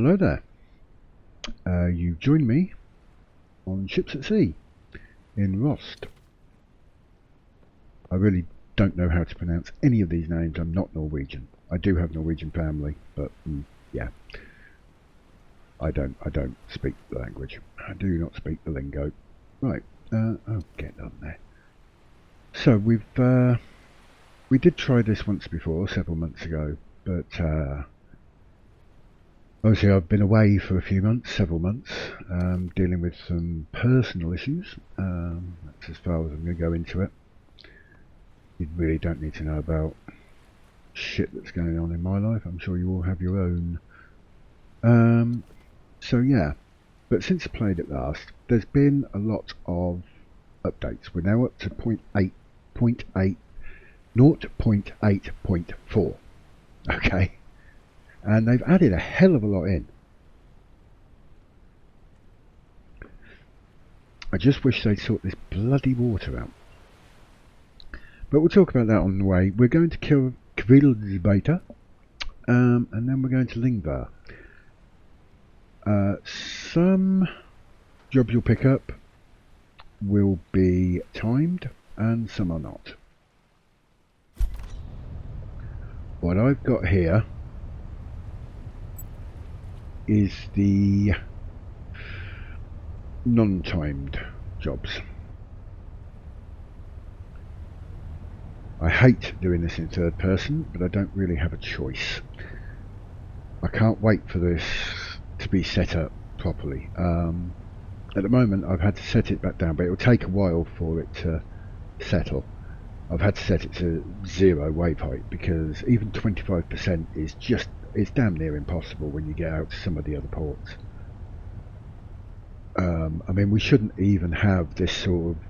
Hello there. You've joined me on Ships at Sea in Rost. I really don't know how to pronounce any of these names. I'm not Norwegian. I do have Norwegian family, but yeah, I don't speak the language. I do not speak the lingo. Right. Oh, get on there. So we did try this once before, several months ago, but obviously I've been away for a few months, several months, dealing with some personal issues. That's as far as I'm going to go into it. You really don't need to know about shit that's going on in my life. I'm sure you all have your own. So yeah, but since I played it last, there's been a lot of updates. We're now up to 0.8.4. Okay, and they've added a hell of a lot in. I just wish they'd sort this bloody water out. But we'll talk about that on the way. We're going to kill Kvilsbeta, and then we're going to Lingvar. Some jobs you'll pick up will be timed, and some are not. What I've got here is the non-timed jobs. I hate doing this in third person, but I don't really have a choice. I can't wait for this to be set up properly. At the moment I've had to set it back down, but it'll take a while for it to settle. I've had to set it to 0 wave height because even 25% is just, it's damn near impossible when you get out to some of the other ports. I mean, we shouldn't even have this sort of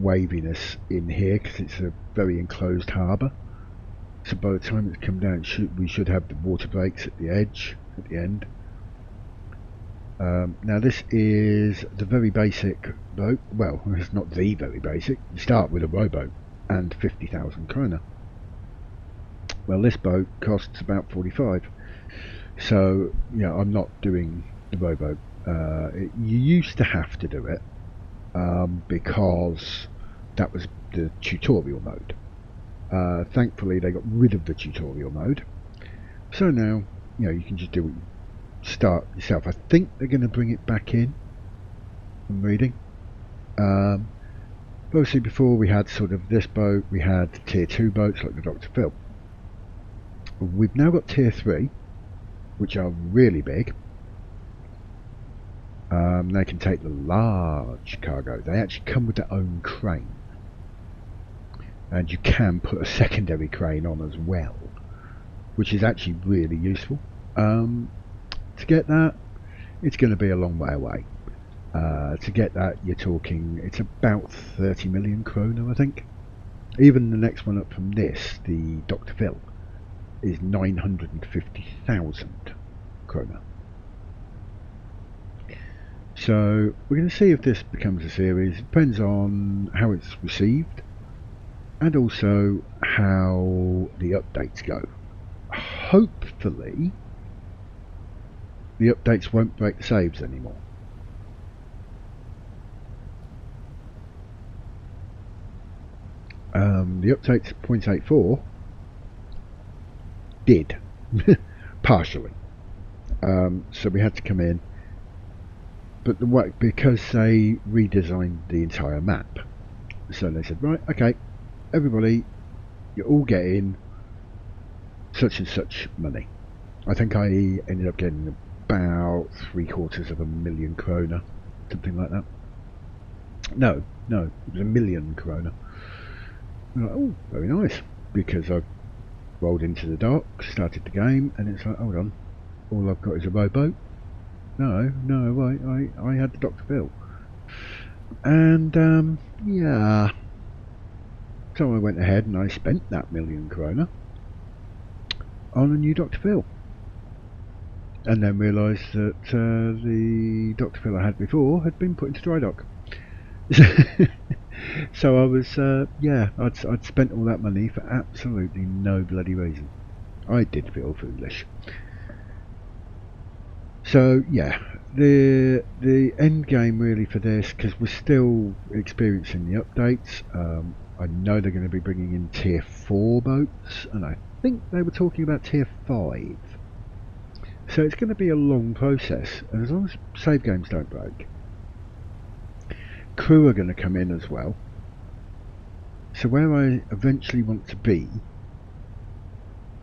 waviness in here because it's a very enclosed harbour. So by the time it's come down, we should have the water breaks at the edge, at the end. Now this is the very basic boat. Well, it's not the very basic. You start with a rowboat and 50,000 kroner. Well, this boat costs about 45. So yeah, I'm not doing the rowboat. You used to have to do it because that was the tutorial mode. Thankfully they got rid of the tutorial mode, so now you can just do what you start yourself. I think they're going to bring it back in. I'm reading. Obviously before we had sort of this boat, we had tier 2 boats like the Dr. Phil. We've now got tier 3, which are really big. They can take the large cargo. They actually come with their own crane, and you can put a secondary crane on as well, which is actually really useful. To get that, it's going to be a long way away. To get that, you're talking, it's about 30 million kroner, I think. Even the next one up from this, the Dr. Phil, is 950,000 kroner. So we're going to see if this becomes a series. It depends on how it's received and also how the updates go. Hopefully the updates won't break the saves anymore. The updates at 0.84 did partially. So we had to come in, but because they redesigned the entire map, so they said, right, okay, everybody, you're all getting such and such money. I think I ended up getting about 750,000 kroner, something like that. No, it was 1 million kroner. Like, oh, very nice, because I rolled into the dock, started the game, and it's like, hold on, all I've got is a rowboat. No, I had the Dr. Phil. And yeah, so I went ahead and I spent that 1 million kroner on a new Dr. Phil, and then realised that the Dr. Phil I had before had been put into dry dock. So I was yeah, I'd spent all that money for absolutely no bloody reason. I did feel foolish. So yeah, the end game really for this, because we're still experiencing the updates. I know they're going to be bringing in tier 4 boats, and I think they were talking about tier 5. So it's going to be a long process, and as long as save games don't break, crew are going to come in as well. So where I eventually want to be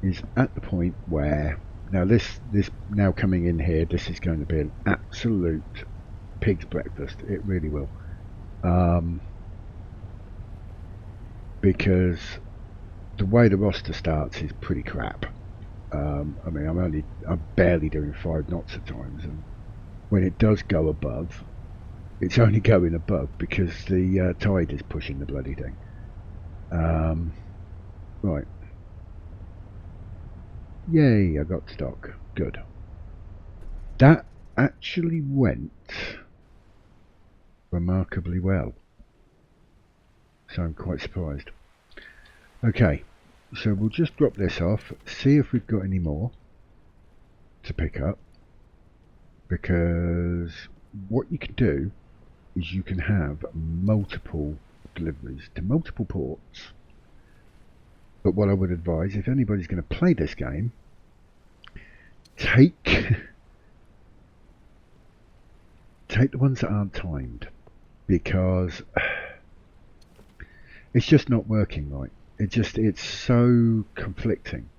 is at the point where this now coming in here, this is going to be an absolute pig's breakfast. It really will, because the way the roster starts is pretty crap. I mean, I'm barely doing 5 knots at times, and when it does go above, it's only going above because the tide is pushing the bloody thing. Right. Yay, I got stock. Good. That actually went remarkably well. So I'm quite surprised. Okay, so we'll just drop this off, see if we've got any more to pick up. Because what you can do is you can have multiple deliveries to multiple ports. But what I would advise, if anybody's going to play this game, take the ones that aren't timed, because it's just not working right. It's so conflicting.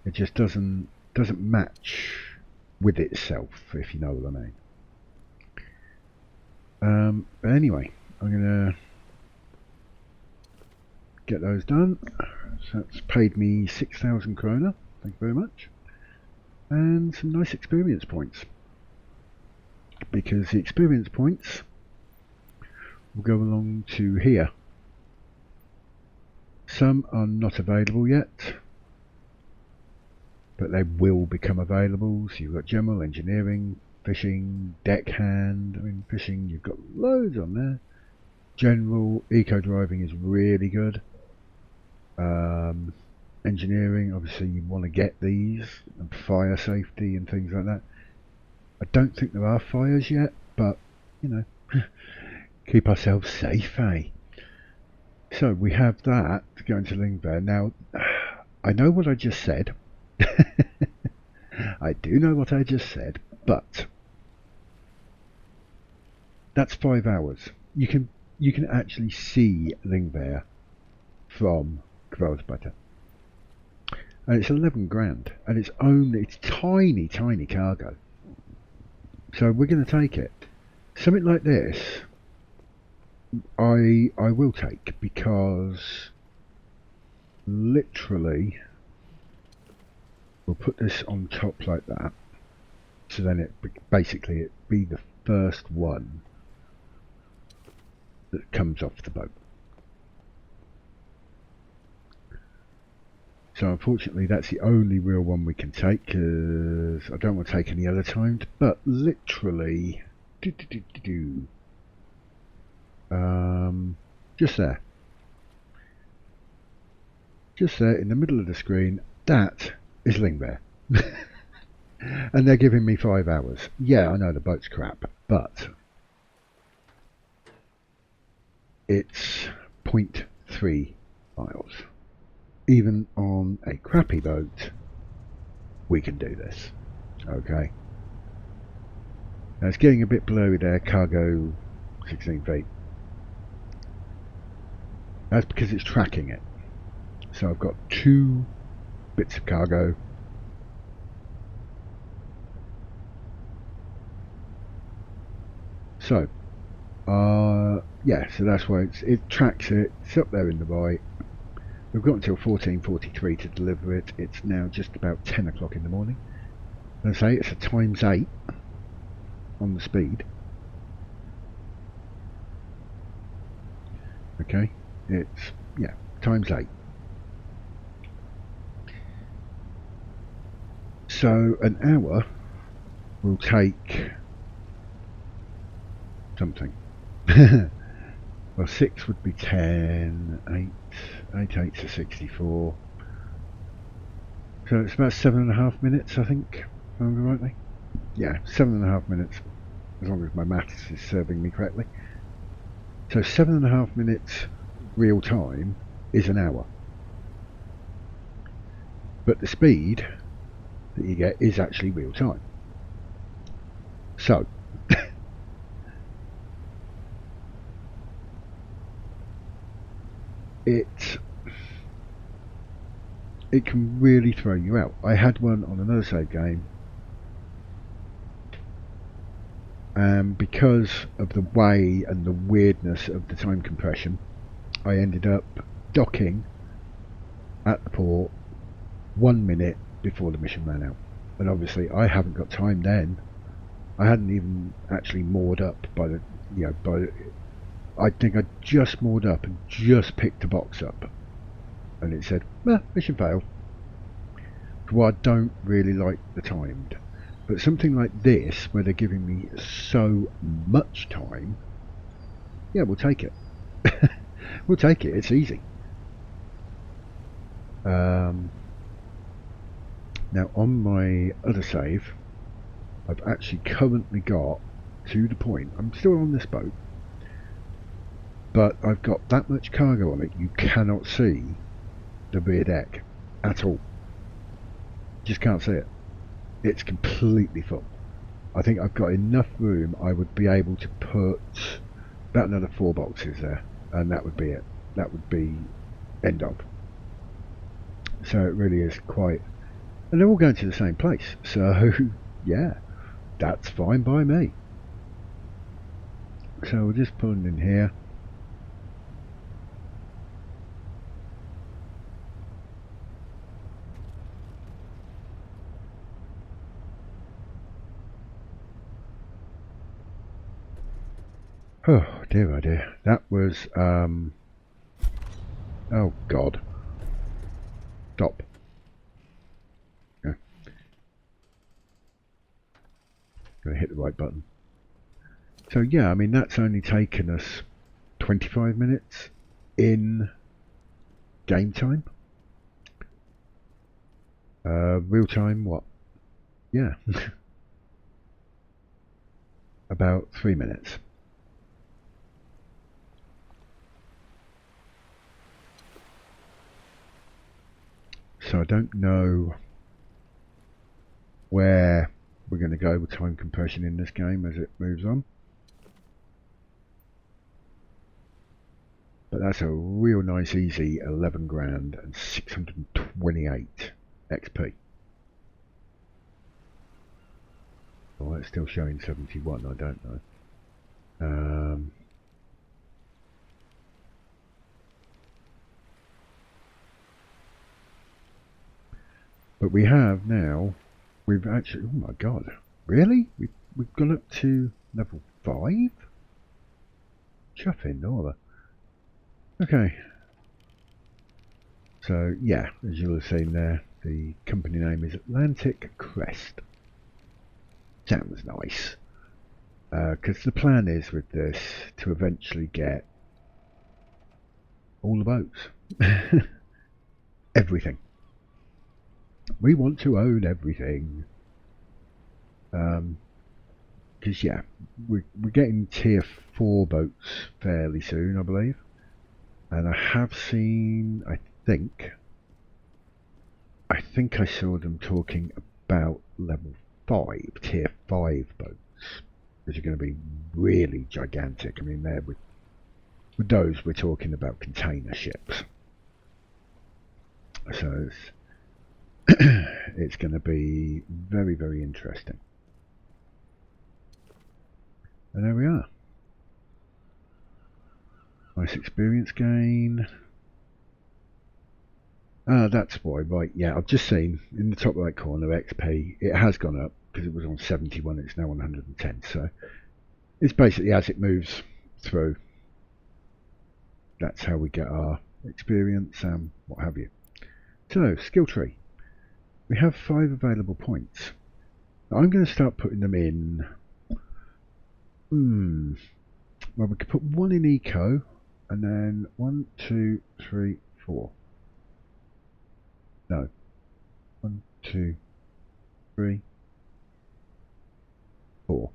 It just doesn't match with itself, if you know what I mean. But anyway, I'm gonna get those done. So that's paid me 6,000 krona. Thank you very much. And some nice experience points, because the experience points will go along to here. Some are not available yet, but they will become available. So you've got general, engineering, fishing, deckhand. I mean, fishing, you've got loads on there. General, eco driving is really good. Engineering, obviously you want to get these, and fire safety and things like that. I don't think there are fires yet, but you know, keep ourselves safe, eh? So we have that to go into Lingbear. Now, I know what I just said. I do know what I just said, but that's 5 hours. You can actually see Lingbear from Kvalsbata. And it's 11 grand, and it's tiny cargo. So we're going to take it. Something like this, I will take, because literally we'll put this on top like that. So then it be the first one that comes off the boat. So unfortunately that's the only real one we can take, because I don't want to take any other times, but literally just there in the middle of the screen, that is Lingbear. And they're giving me 5 hours. Yeah, I know the boat's crap, but it's 0.3 miles. Even on a crappy boat, we can do this. Okay. Now it's getting a bit blurry there, cargo 16 feet. That's because it's tracking it. So I've got 2 bits of cargo. So, yeah, so that's why it tracks it. It's up there in the right. We've got until 14:43 to deliver it. It's now just about 10 o'clock in the morning. And I say it's a ×8 on the speed. Okay, it's, yeah, ×8. So an hour will take something. Well, 6 would be 10, 8 8 to 64. So it's about 7.5 minutes, I think. remember rightly. Yeah, 7.5 minutes, as long as my maths is serving me correctly. So 7.5 minutes real time is an hour. But the speed that you get is actually real time. So, it can really throw you out. I had one on another save game, and because of the way and the weirdness of the time compression, I ended up docking at the port 1 minute before the mission ran out. And obviously I haven't got time then. I hadn't even actually moored up by the, I think I just moored up and just picked the box up, and it said, mission failed. Well, I don't really like the timed, but something like this, where they're giving me so much time, yeah, we'll take it. We'll take it. It's easy. Now, on my other save, I've actually currently got to the point. I'm still on this boat, but I've got that much cargo on it, you cannot see the rear deck at all. Just can't see it. It's completely full. I think I've got enough room. I would be able to put about another 4 boxes there, and that would be it. That would be end of. So it really is quite, and they're all going to the same place. So yeah, that's fine by me. So we're just pulling in here. Oh dear, oh dear. That was oh god. Stop. Yeah. Gotta hit the right button. So yeah, I mean that's only taken us 25 minutes in game time. Real time, what? Yeah. About 3 minutes. So I don't know where we're going to go with time compression in this game as it moves on. But that's a real nice easy 11 grand and 628 XP. Oh, it's still showing 71, I don't know. But we have now, we've actually, oh my god, really? We've gone up to level 5? Chuffing, order. Okay. So, yeah, as you'll have seen there, the company name is Atlantic Crest. Sounds nice. Because the plan is with this to eventually get all the boats. Everything. We want to own everything. Because, yeah, we're getting tier 4 boats fairly soon, I believe. And I have seen, I think I saw them talking about level 5, tier 5 boats, which are going to be really gigantic. I mean, with those, we're talking about container ships. So it's going to be very, very interesting. And there we are. Nice experience gain. Ah, that's why, right, yeah, I've just seen in the top right corner XP, it has gone up because it was on 71, it's now on 110, so it's basically as it moves through, that's how we get our experience and what have you. So, skill tree. We have 5 available points. Now, I'm going to start putting them in, well, we could put 1 in eco, and then 1, 2, 3, 4. No. 1, 2, 3, for.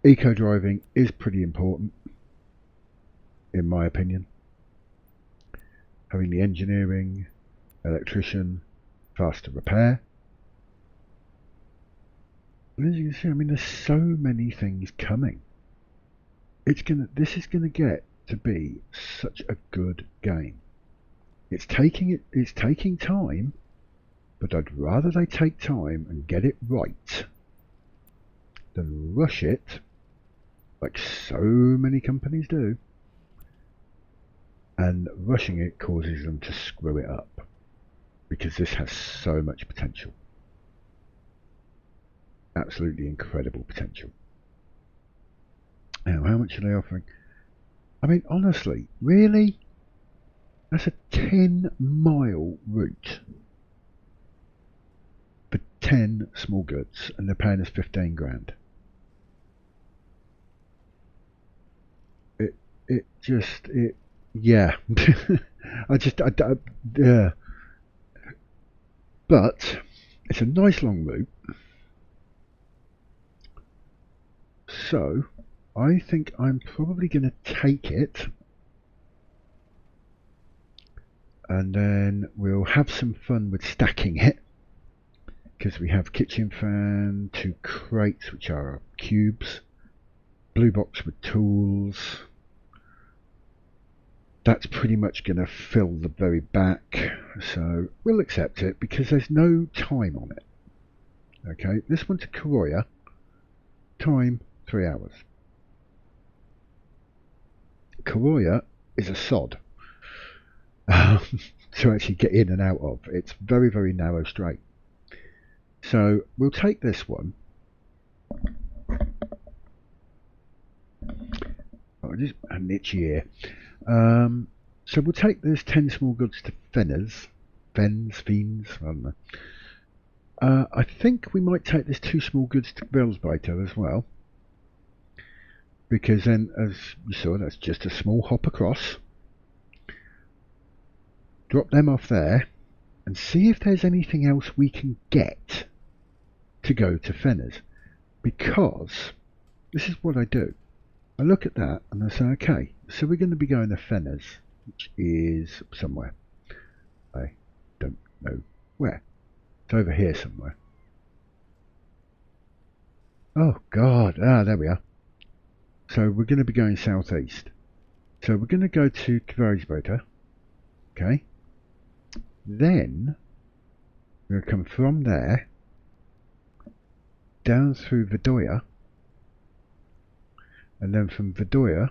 Eco driving is pretty important, in my opinion. Having the engineering, electrician, faster repair. And as you can see, I mean, there's so many things coming. This is gonna get to be such a good game. It's taking time, but I'd rather they take time and get it right than rush it, like so many companies do. And rushing it causes them to screw it up, because this has so much potential. Absolutely incredible potential. Now, how much are they offering? I mean, honestly, really? That's a 10-mile route for 10 small goods, and they're paying us 15 grand. Yeah. Yeah. But it's a nice long route. So I think I'm probably going to take it, and then we'll have some fun with stacking it, because we have kitchen fan, 2 crates which are cubes, blue box with tools. That's pretty much going to fill the very back, so we'll accept it because there's no time on it. Okay, this one's a Koroya, time 3 hours. Koroya is a sod to actually get in and out of. It's very, very narrow straight. So we'll take this one. Oh, just an itchy ear. So we'll take those 10 small goods to Fenes, I don't know. I think we might take this 2 small goods to Velsbiter as well, because then, as you saw, that's just a small hop across. Drop them off there and see if there's anything else we can get to go to Fenes, because this is what I do. I look at that and I say, okay, so we're going to be going to Fenes, which is somewhere. I don't know where. It's over here somewhere. Oh God, there we are. So we're going to be going southeast. So we're going to go to Kvarisbota. Okay. Then we're going to come from there down through Vidoya, and then from Vidoya,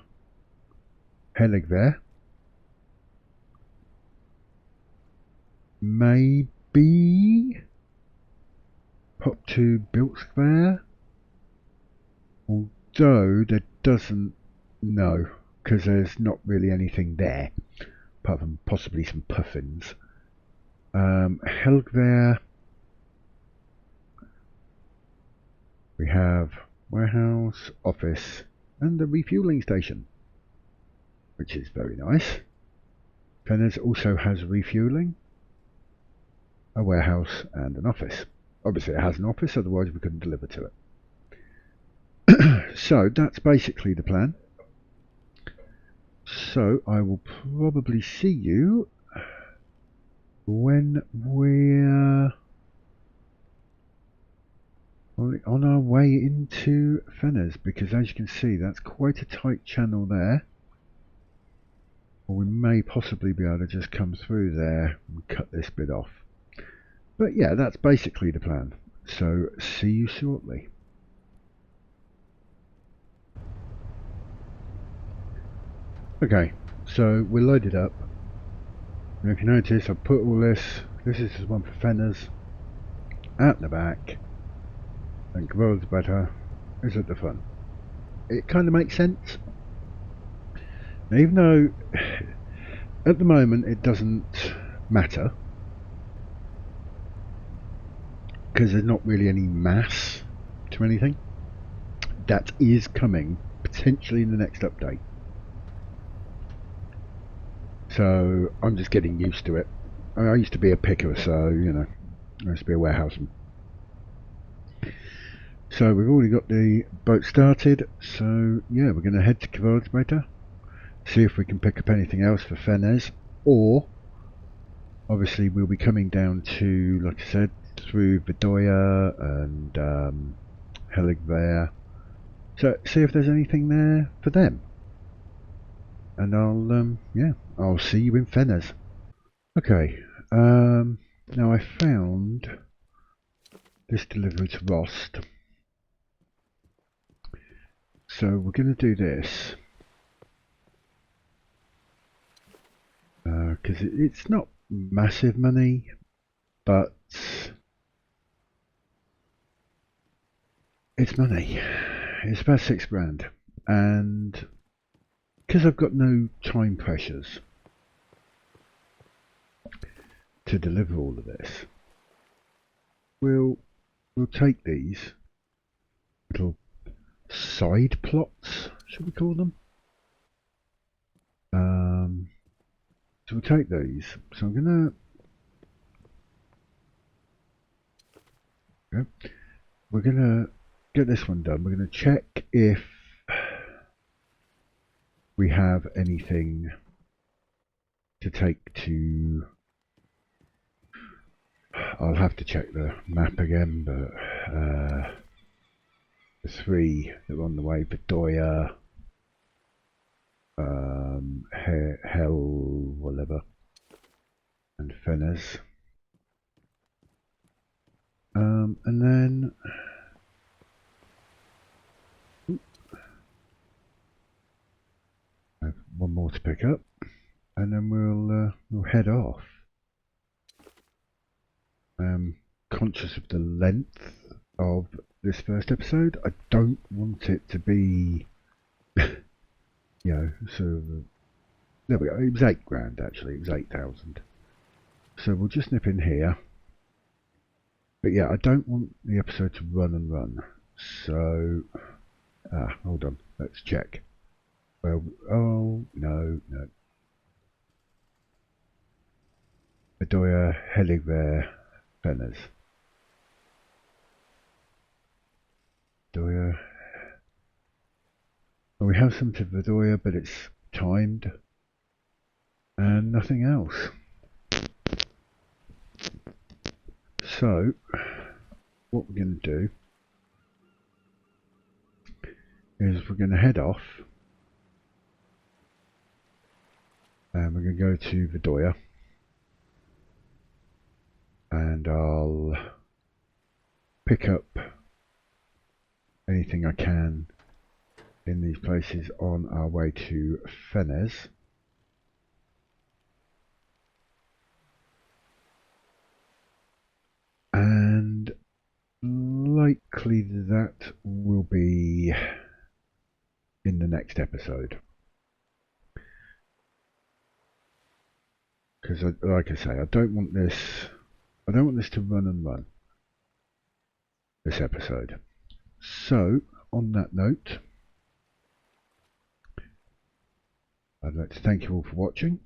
Heligver, maybe pop to Bilskvar, although there doesn't, no, because there's not really anything there apart from possibly some puffins. Helgver, we have warehouse, office, and the refueling station, which is very nice. Fenes also has refueling, a warehouse, and an office. Obviously it has an office, otherwise we couldn't deliver to it. So that's basically the plan. So I will probably see you when we're on our way into Fenes, because as you can see, that's quite a tight channel there. Or we may possibly be able to just come through there and cut this bit off. But yeah, that's basically the plan. So see you shortly. Okay, so we're loaded up. And if you notice, I've put all this is the one for Fenes out the back, and Grosbetter is at the front. It kind of makes sense. Now, even though at the moment it doesn't matter, because there's not really any mass to anything, that is coming potentially in the next update. So I'm just getting used to it. I used to be a picker, so you know, I used to be a warehouseman. So we've already got the boat started, so yeah, we're going to head to Kvadrasbeta, see if we can pick up anything else for Fenes, or obviously we'll be coming down to, like I said, through Vidoya and Heligver, so see if there's anything there for them. And I'll see you in Fenes. Okay, now I found this delivery to Rost. So we're going to do this because it's not massive money, but it's money. It's about £6 and because I've got no time pressures to deliver all of this, we'll take these little side plots, should we call them? So we'll take these. So I'm gonna we're gonna get this one done. We're gonna check if we have anything to take to. I'll have to check the map again, but the three that are on the way: Bedoya, Hell, whatever, and Fenes. And then I have one more to pick up, and then we'll head off. I'm conscious of the length of this first episode. I don't want it to be, sort of. There we go. It was £8 actually. It was 8,000. So we'll just nip in here. But yeah, I don't want the episode to run and run. So, hold on. Let's check. Well, oh no. Bedoya, Heligver, Fenes. Bedoya. Well, we have some to Bedoya, but it's timed. And nothing else. So, what we're going to do is we're going to head off and we're going to go to Vidoya and I'll pick up anything I can in these places on our way to Fenes. And likely that will be in the next episode. Because, like I say, I don't want this to run and run. This episode. So, on that note, I'd like to thank you all for watching.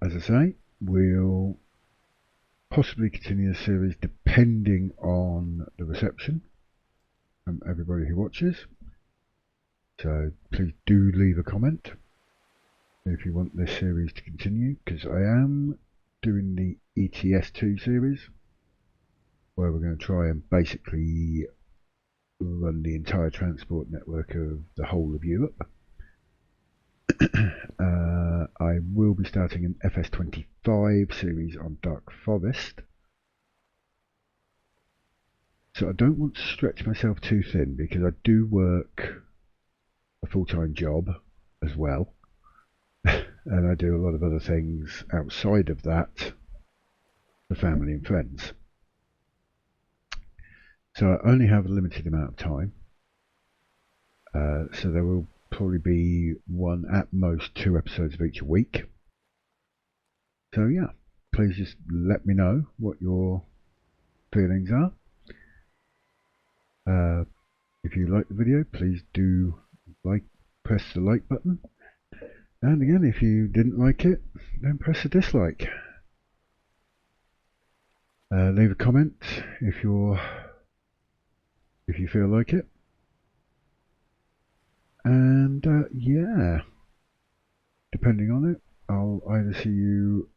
As I say, we'll possibly continue the series depending on the reception from everybody who watches. So please do leave a comment if you want this series to continue, because I am doing the ETS2 series where we're going to try and basically run the entire transport network of the whole of Europe. I will be starting an FS25 series on Dark Forest. So I don't want to stretch myself too thin because I do work a full-time job as well. And I do a lot of other things outside of that for family and friends. So I only have a limited amount of time. So there will probably be one, at most 2 episodes of each week. So yeah, please just let me know what your feelings are. If you like the video, please do press the like button. And again, if you didn't like it, then press the dislike. Leave a comment if you're if you feel like it. And yeah, depending on it, I'll either see you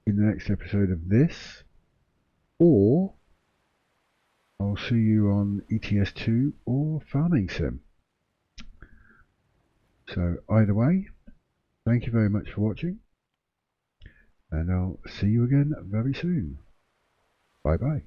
in the next episode of this, or I'll see you on ETS2 or Farming Sim. So either way, thank you very much for watching, and I'll see you again very soon. Bye bye.